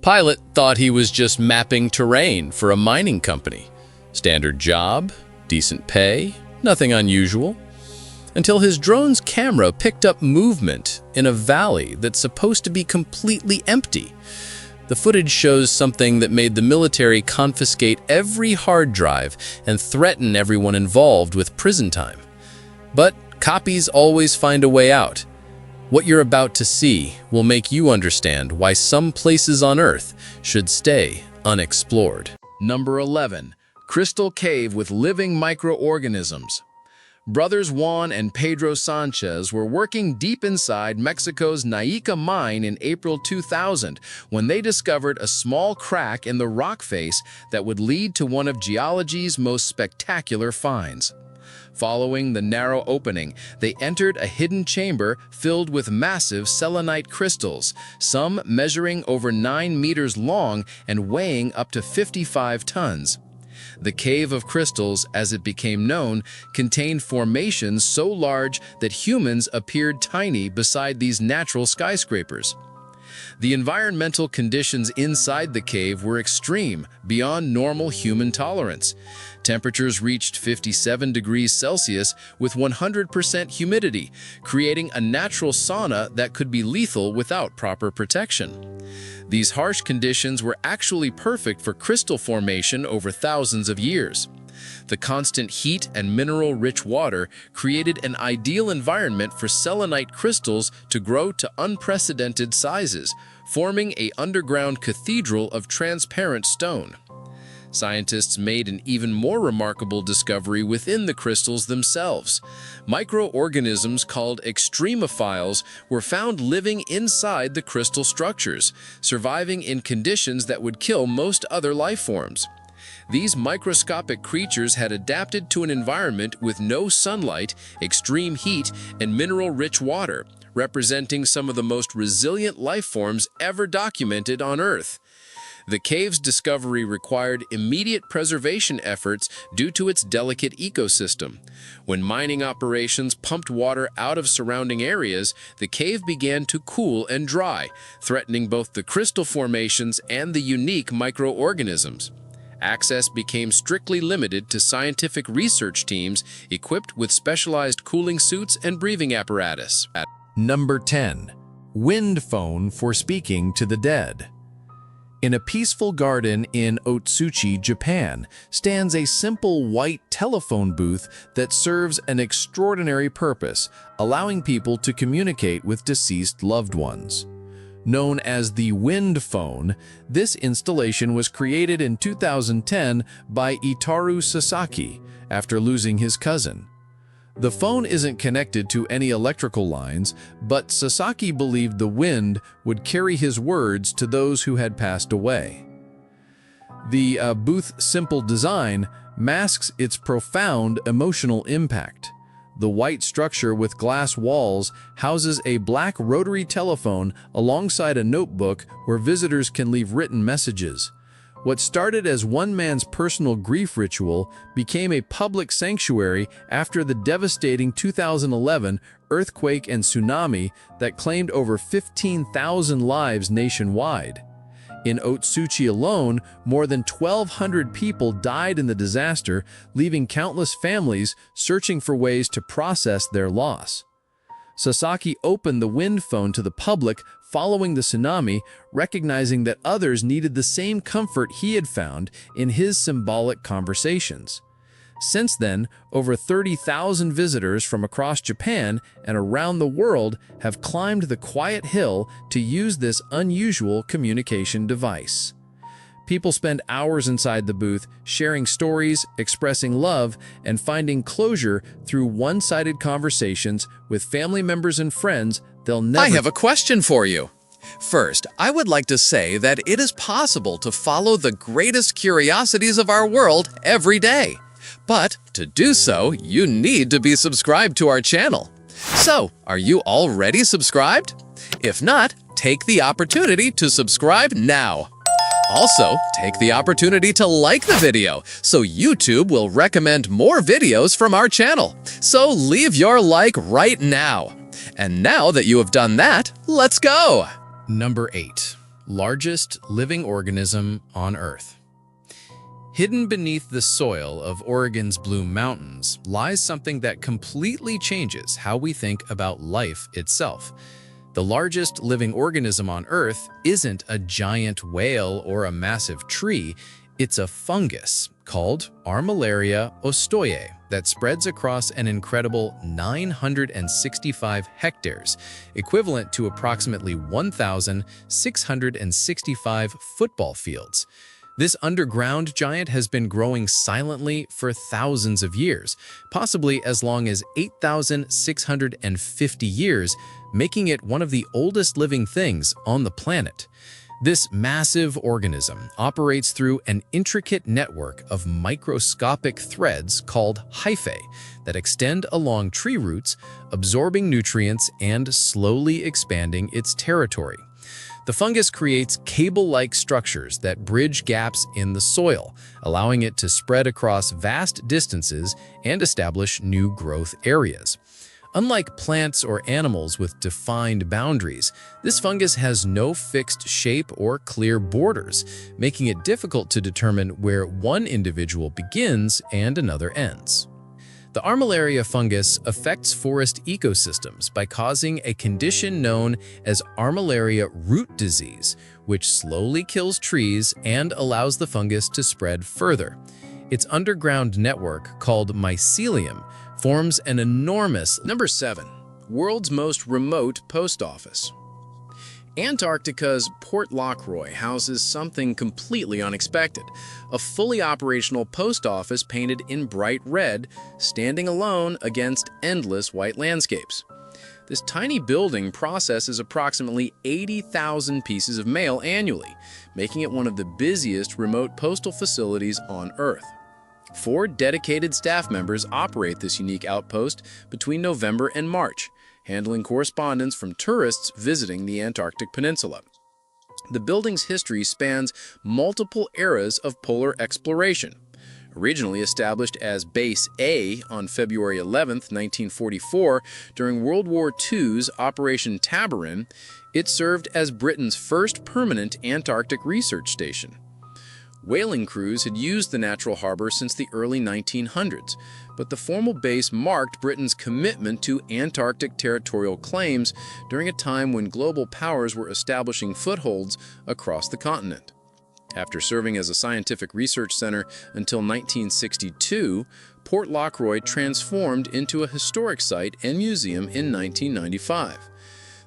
Pilot thought he was just mapping terrain for a mining company. Standard job, decent pay, nothing unusual. Until his drone's camera picked up movement in a valley that's supposed to be completely empty. The footage shows something that made the military confiscate every hard drive and threaten everyone involved with prison time. But copies always find a way out. What you're about to see will make you understand why some places on Earth should stay unexplored. Number 11. Crystal Cave with living microorganisms. Brothers Juan and Pedro Sanchez were working deep inside Mexico's Naica mine in April 2000 when they discovered a small crack in the rock face that would lead to one of geology's most spectacular finds. Following the narrow opening, they entered a hidden chamber filled with massive selenite crystals, some measuring over 9 meters long and weighing up to 55 tons. The Cave of Crystals, as it became known, contained formations so large that humans appeared tiny beside these natural skyscrapers. The environmental conditions inside the cave were extreme, beyond normal human tolerance. Temperatures reached 57 degrees Celsius with 100% humidity, creating a natural sauna that could be lethal without proper protection. These harsh conditions were actually perfect for crystal formation over thousands of years. The constant heat and mineral-rich water created an ideal environment for selenite crystals to grow to unprecedented sizes, forming an underground cathedral of transparent stone. Scientists made an even more remarkable discovery within the crystals themselves. Microorganisms called extremophiles were found living inside the crystal structures, surviving in conditions that would kill most other life forms. These microscopic creatures had adapted to an environment with no sunlight, extreme heat, and mineral-rich water, representing some of the most resilient life forms ever documented on Earth. The cave's discovery required immediate preservation efforts due to its delicate ecosystem. When mining operations pumped water out of surrounding areas, the cave began to cool and dry, threatening both the crystal formations and the unique microorganisms. Access became strictly limited to scientific research teams equipped with specialized cooling suits and breathing apparatus. Number 10. Wind phone for speaking to the dead. In a peaceful garden in Otsuchi, Japan, stands a simple white telephone booth that serves an extraordinary purpose, allowing people to communicate with deceased loved ones. Known as the wind phone, this installation was created in 2010 by Itaru Sasaki after losing his cousin. The phone isn't connected to any electrical lines, but Sasaki believed the wind would carry his words to those who had passed away. The booth's simple design masks its profound emotional impact. The white structure with glass walls houses a black rotary telephone alongside a notebook where visitors can leave written messages. What started as one man's personal grief ritual became a public sanctuary after the devastating 2011 earthquake and tsunami that claimed over 15,000 lives nationwide. In Otsuchi alone, more than 1,200 people died in the disaster, leaving countless families searching for ways to process their loss. Sasaki opened the wind phone to the public following the tsunami, recognizing that others needed the same comfort he had found in his symbolic conversations. Since then, over 30,000 visitors from across Japan and around the world have climbed the quiet hill to use this unusual communication device. People spend hours inside the booth, sharing stories, expressing love, and finding closure through one-sided conversations with family members and friends they'll never... I have a question for you. First, I would like to say that it is possible to follow the greatest curiosities of our world every day. But to do so, you need to be subscribed to our channel. So, are you already subscribed? If not, take the opportunity to subscribe now. Also, take the opportunity to like the video so YouTube will recommend more videos from our channel. So leave your like right now. And now that you have done that, let's go! Number 8. Largest living organism on Earth. Hidden beneath the soil of Oregon's Blue Mountains lies something that completely changes how we think about life itself. The largest living organism on Earth isn't a giant whale or a massive tree, it's a fungus called Armillaria ostoyae that spreads across an incredible 965 hectares, equivalent to approximately 1,665 football fields. This underground giant has been growing silently for thousands of years, possibly as long as 8,650 years, making it one of the oldest living things on the planet. This massive organism operates through an intricate network of microscopic threads called hyphae that extend along tree roots, absorbing nutrients and slowly expanding its territory. The fungus creates cable-like structures that bridge gaps in the soil, allowing it to spread across vast distances and establish new growth areas. Unlike plants or animals with defined boundaries, this fungus has no fixed shape or clear borders, making it difficult to determine where one individual begins and another ends. The Armillaria fungus affects forest ecosystems by causing a condition known as Armillaria root disease, which slowly kills trees and allows the fungus to spread further. Its underground network, called mycelium, forms an enormous... Number 7. World's most remote post office. Antarctica's Port Lockroy houses something completely unexpected, a fully operational post office painted in bright red, standing alone against endless white landscapes. This tiny building processes approximately 80,000 pieces of mail annually, making it one of the busiest remote postal facilities on Earth. 4 dedicated staff members operate this unique outpost between November and March, handling correspondence from tourists visiting the Antarctic Peninsula. The building's history spans multiple eras of polar exploration. Originally established as Base A on February 11, 1944, during World War II's Operation Tabarin, it served as Britain's first permanent Antarctic research station. Whaling crews had used the natural harbor since the early 1900s, but the formal base marked Britain's commitment to Antarctic territorial claims during a time when global powers were establishing footholds across the continent. After serving as a scientific research center until 1962, Port Lockroy transformed into a historic site and museum in 1995.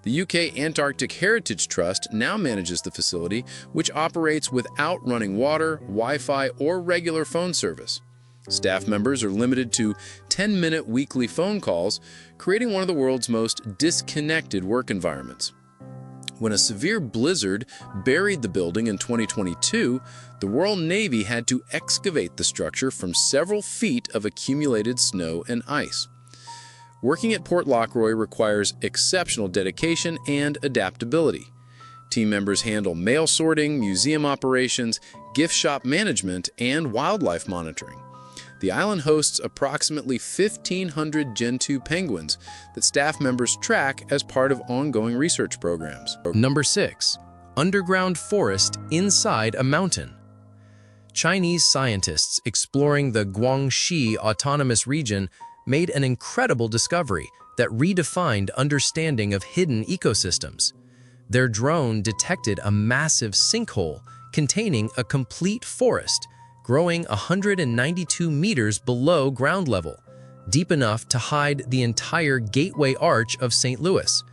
The UK Antarctic Heritage Trust now manages the facility, which operates without running water, Wi-Fi, or regular phone service. Staff members are limited to 10-minute weekly phone calls, creating one of the world's most disconnected work environments. When a severe blizzard buried the building in 2022, the Royal Navy had to excavate the structure from several feet of accumulated snow and ice. Working at Port Lockroy requires exceptional dedication and adaptability. Team members handle mail sorting, museum operations, gift shop management, and wildlife monitoring. The island hosts approximately 1,500 Gentoo penguins that staff members track as part of ongoing research programs. Number 6. Underground forest inside a mountain. Chinese scientists exploring the Guangxi Autonomous Region made an incredible discovery that redefined understanding of hidden ecosystems. Their drone detected a massive sinkhole containing a complete forest, growing 192 meters below ground level, deep enough to hide the entire Gateway Arch of St. Louis.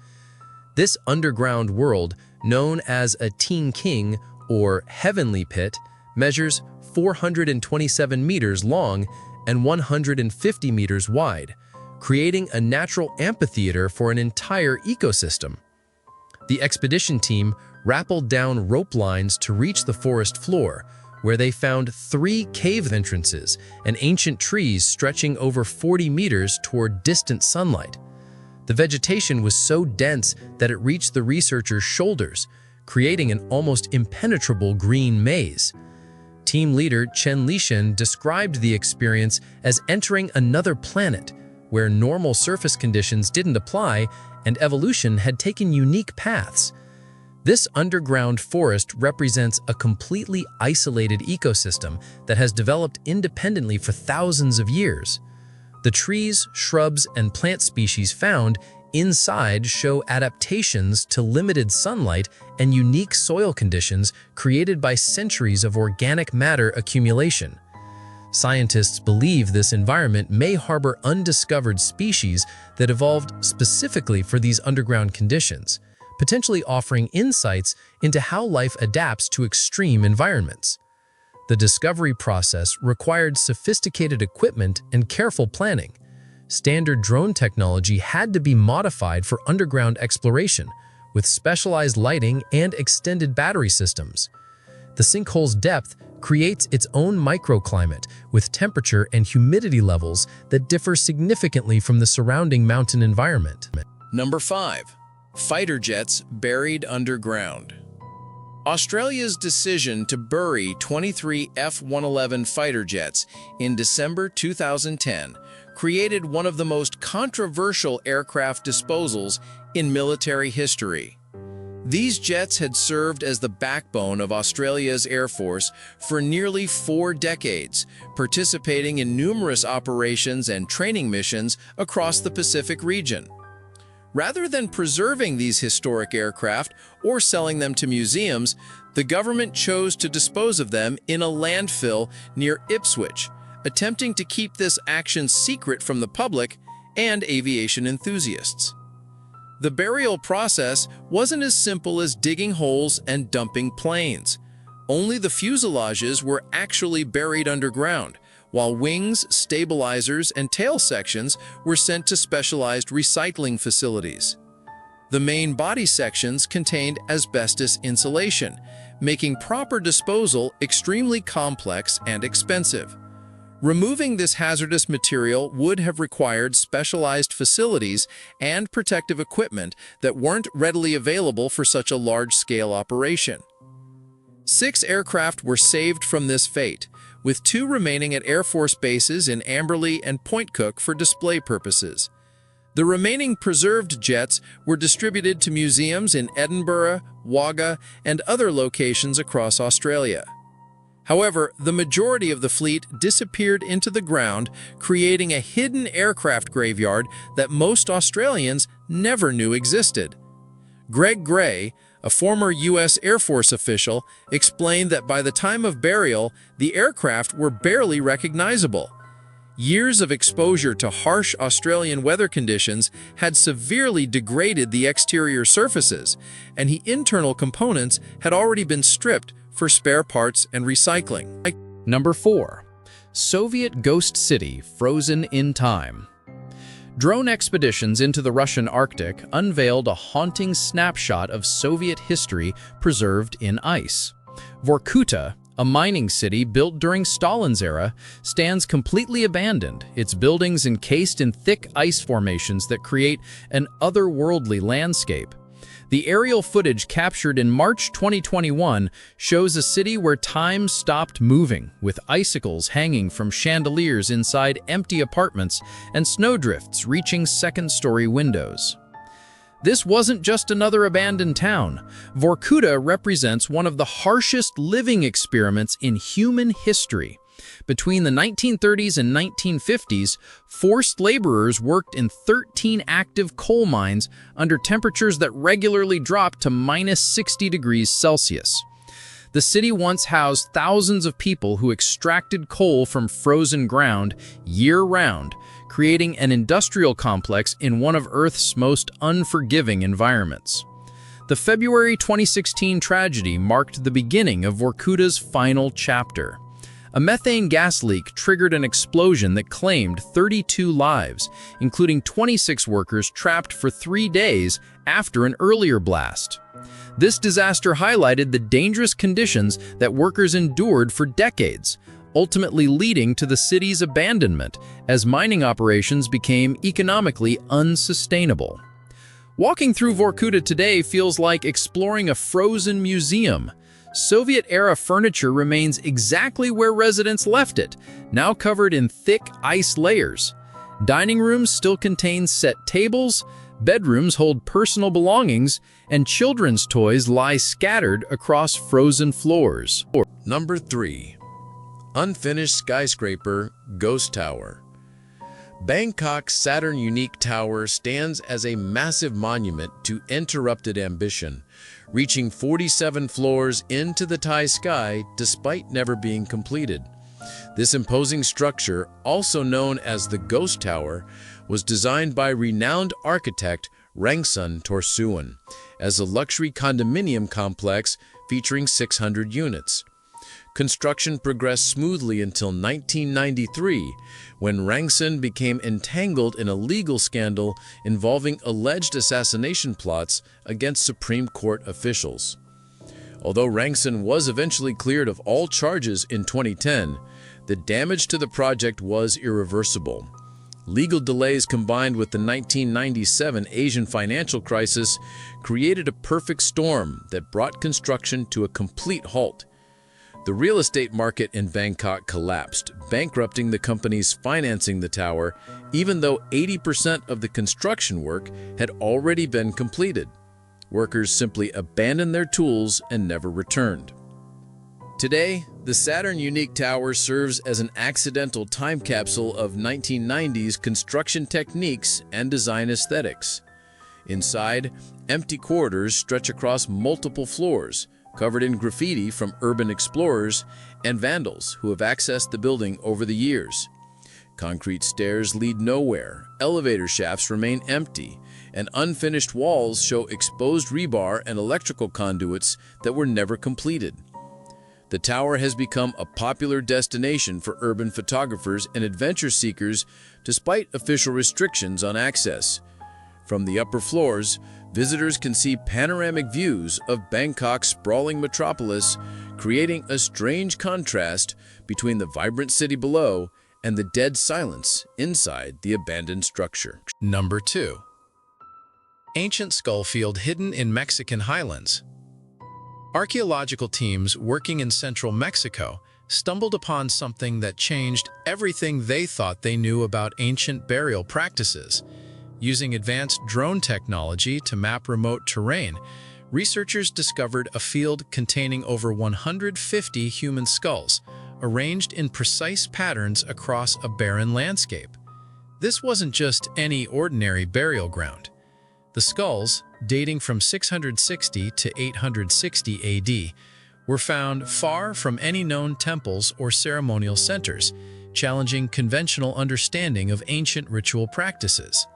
This underground world, known as a Teen King or Heavenly Pit, measures 427 meters long and 150 meters wide, creating a natural amphitheater for an entire ecosystem. The expedition team rappelled down rope lines to reach the forest floor, where they found 3 cave entrances and ancient trees stretching over 40 meters toward distant sunlight. The vegetation was so dense that it reached the researchers' shoulders, creating an almost impenetrable green maze. Team leader Chen Lishan described the experience as entering another planet, where normal surface conditions didn't apply and evolution had taken unique paths. This underground forest represents a completely isolated ecosystem that has developed independently for thousands of years. The trees, shrubs, and plant species found inside show adaptations to limited sunlight and unique soil conditions created by centuries of organic matter accumulation. Scientists believe this environment may harbor undiscovered species that evolved specifically for these underground conditions, potentially offering insights into how life adapts to extreme environments. The discovery process required sophisticated equipment and careful planning. Standard drone technology had to be modified for underground exploration, with specialized lighting and extended battery systems. The sinkhole's depth creates its own microclimate with temperature and humidity levels that differ significantly from the surrounding mountain environment. Number 5. Fighter jets buried underground. Australia's decision to bury 23 F-111 fighter jets in December 2010 created one of the most controversial aircraft disposals in military history. These jets had served as the backbone of Australia's Air Force for nearly 4 decades, participating in numerous operations and training missions across the Pacific region. Rather than preserving these historic aircraft or selling them to museums, the government chose to dispose of them in a landfill near Ipswich, attempting to keep this action secret from the public and aviation enthusiasts. The burial process wasn't as simple as digging holes and dumping planes. Only the fuselages were actually buried underground, while wings, stabilizers, and tail sections were sent to specialized recycling facilities. The main body sections contained asbestos insulation, making proper disposal extremely complex and expensive. Removing this hazardous material would have required specialized facilities and protective equipment that weren't readily available for such a large-scale operation. 6 aircraft were saved from this fate, with 2 remaining at Air Force bases in Amberley and Point Cook for display purposes. The remaining preserved jets were distributed to museums in Edinburgh, Wagga, and other locations across Australia. However, the majority of the fleet disappeared into the ground, creating a hidden aircraft graveyard that most Australians never knew existed. Greg Gray, a former U.S. Air Force official, explained that by the time of burial, the aircraft were barely recognizable. Years of exposure to harsh Australian weather conditions had severely degraded the exterior surfaces, and the internal components had already been stripped for spare parts and recycling. Number 4. Soviet Ghost City Frozen in Time. Drone expeditions into the Russian Arctic unveiled a haunting snapshot of Soviet history preserved in ice. Vorkuta, a mining city built during Stalin's era, stands completely abandoned, its buildings encased in thick ice formations that create an otherworldly landscape. The aerial footage captured in March 2021 shows a city where time stopped moving, with icicles hanging from chandeliers inside empty apartments and snowdrifts reaching second-story windows. This wasn't just another abandoned town. Vorkuta represents one of the harshest living experiments in human history. Between the 1930s and 1950s, forced laborers worked in 13 active coal mines under temperatures that regularly dropped to minus 60 degrees Celsius. The city once housed thousands of people who extracted coal from frozen ground year-round, creating an industrial complex in one of Earth's most unforgiving environments. The February 2016 tragedy marked the beginning of Vorkuta's final chapter. A methane gas leak triggered an explosion that claimed 32 lives, including 26 workers trapped for 3 days after an earlier blast. This disaster highlighted the dangerous conditions that workers endured for decades, ultimately leading to the city's abandonment as mining operations became economically unsustainable. Walking through Vorkuta today feels like exploring a frozen museum. Soviet-era furniture remains exactly where residents left it, now covered in thick ice layers. Dining rooms still contain set tables, Bedrooms hold personal belongings, and children's toys lie scattered across frozen floors. Number 3. Unfinished skyscraper ghost tower. Bangkok's Saturn Unique Tower stands as a massive monument to interrupted ambition, reaching 47 floors into the Thai sky despite never being completed. This imposing structure, also known as the Ghost Tower, was designed by renowned architect Rangsun Torsuan as a luxury condominium complex featuring 600 units. Construction progressed smoothly until 1993, when Rangsun became entangled in a legal scandal involving alleged assassination plots against Supreme Court officials. Although Rangsun was eventually cleared of all charges in 2010, the damage to the project was irreversible. Legal delays combined with the 1997 Asian financial crisis created a perfect storm that brought construction to a complete halt. The real estate market in Bangkok collapsed, bankrupting the companies financing the tower, even though 80% of the construction work had already been completed. Workers simply abandoned their tools and never returned. Today, the Saturn Unique Tower serves as an accidental time capsule of 1990s construction techniques and design aesthetics. Inside, empty corridors stretch across multiple floors, covered in graffiti from urban explorers and vandals who have accessed the building over the years. Concrete stairs lead nowhere, elevator shafts remain empty, and unfinished walls show exposed rebar and electrical conduits that were never completed. The tower has become a popular destination for urban photographers and adventure seekers despite official restrictions on access. From the upper floors, visitors can see panoramic views of Bangkok's sprawling metropolis, creating a strange contrast between the vibrant city below and the dead silence inside the abandoned structure. Number 2. Ancient skull field hidden in Mexican highlands. Archaeological teams working in central Mexico stumbled upon something that changed everything they thought they knew about ancient burial practices. Using advanced drone technology to map remote terrain, researchers discovered a field containing over 150 human skulls, arranged in precise patterns across a barren landscape. This wasn't just any ordinary burial ground. The skulls, dating from 660 to 860 AD, were found far from any known temples or ceremonial centers, challenging conventional understanding of ancient ritual practices.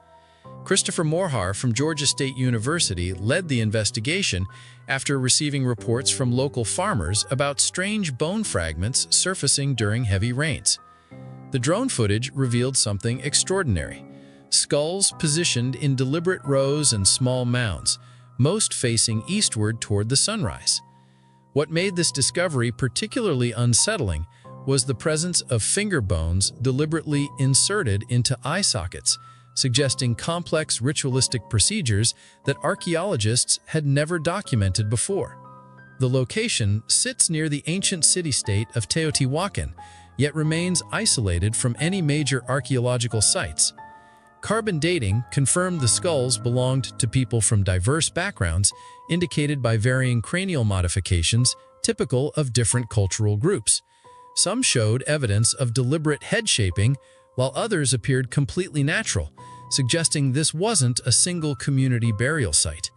Christopher Morhar from Georgia State University led the investigation after receiving reports from local farmers about strange bone fragments surfacing during heavy rains. The drone footage revealed something extraordinary. Skulls positioned in deliberate rows and small mounds, most facing eastward toward the sunrise. What made this discovery particularly unsettling was the presence of finger bones deliberately inserted into eye sockets, suggesting complex ritualistic procedures that archaeologists had never documented before. The location sits near the ancient city-state of Teotihuacan, yet remains isolated from any major archaeological sites. Carbon dating confirmed the skulls belonged to people from diverse backgrounds, indicated by varying cranial modifications typical of different cultural groups. Some showed evidence of deliberate head shaping, while others appeared completely natural, suggesting this wasn't a single community burial site.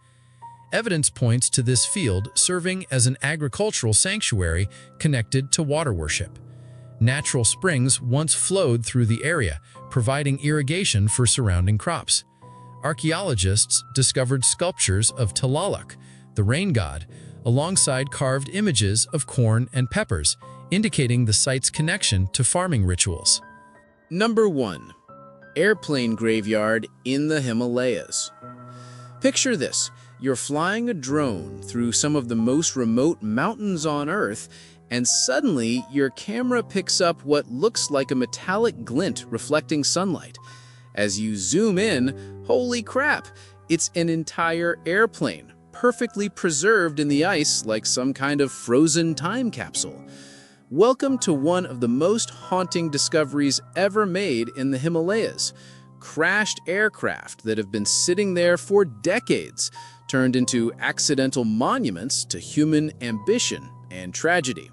Evidence points to this field serving as an agricultural sanctuary connected to water worship. Natural springs once flowed through the area, providing irrigation for surrounding crops. Archaeologists discovered sculptures of Tlaloc, the rain god, alongside carved images of corn and peppers, indicating the site's connection to farming rituals. Number 1. Airplane graveyard in the Himalayas. Picture this. You're flying a drone through some of the most remote mountains on Earth, and suddenly your camera picks up what looks like a metallic glint reflecting sunlight. As you zoom in, holy crap, it's an entire airplane, perfectly preserved in the ice like some kind of frozen time capsule. Welcome to one of the most haunting discoveries ever made in the Himalayas. crashed aircraft that have been sitting there for decades, turned into accidental monuments to human ambition and tragedy.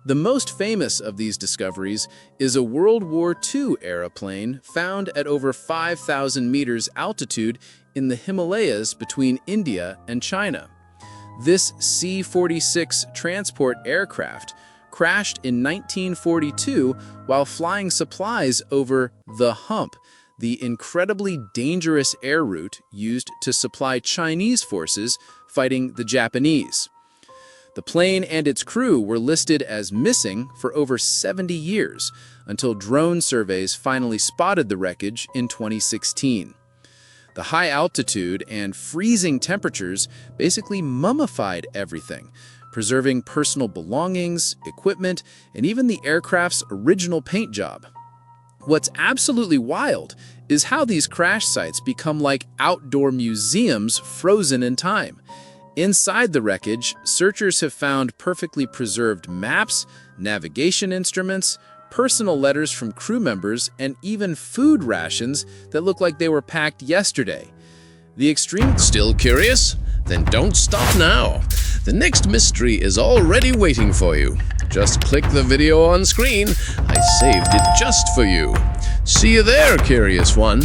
The most famous of these discoveries is a World War II aeroplane found at over 5,000 meters altitude in the Himalayas between India and China. This C-46 transport aircraft crashed in 1942 while flying supplies over the Hump, the incredibly dangerous air route used to supply Chinese forces fighting the Japanese. The plane and its crew were listed as missing for over 70 years, until drone surveys finally spotted the wreckage in 2016. The high altitude and freezing temperatures basically mummified everything, preserving personal belongings, equipment, and even the aircraft's original paint job. What's absolutely wild is how these crash sites become like outdoor museums frozen in time. Inside the wreckage, searchers have found perfectly preserved maps, navigation instruments, personal letters from crew members, and even food rations that look like they were packed yesterday. The extreme... Still curious? Then don't stop now. The next mystery is already waiting for you. Just click the video on screen. I saved it just for you. See you there, curious one.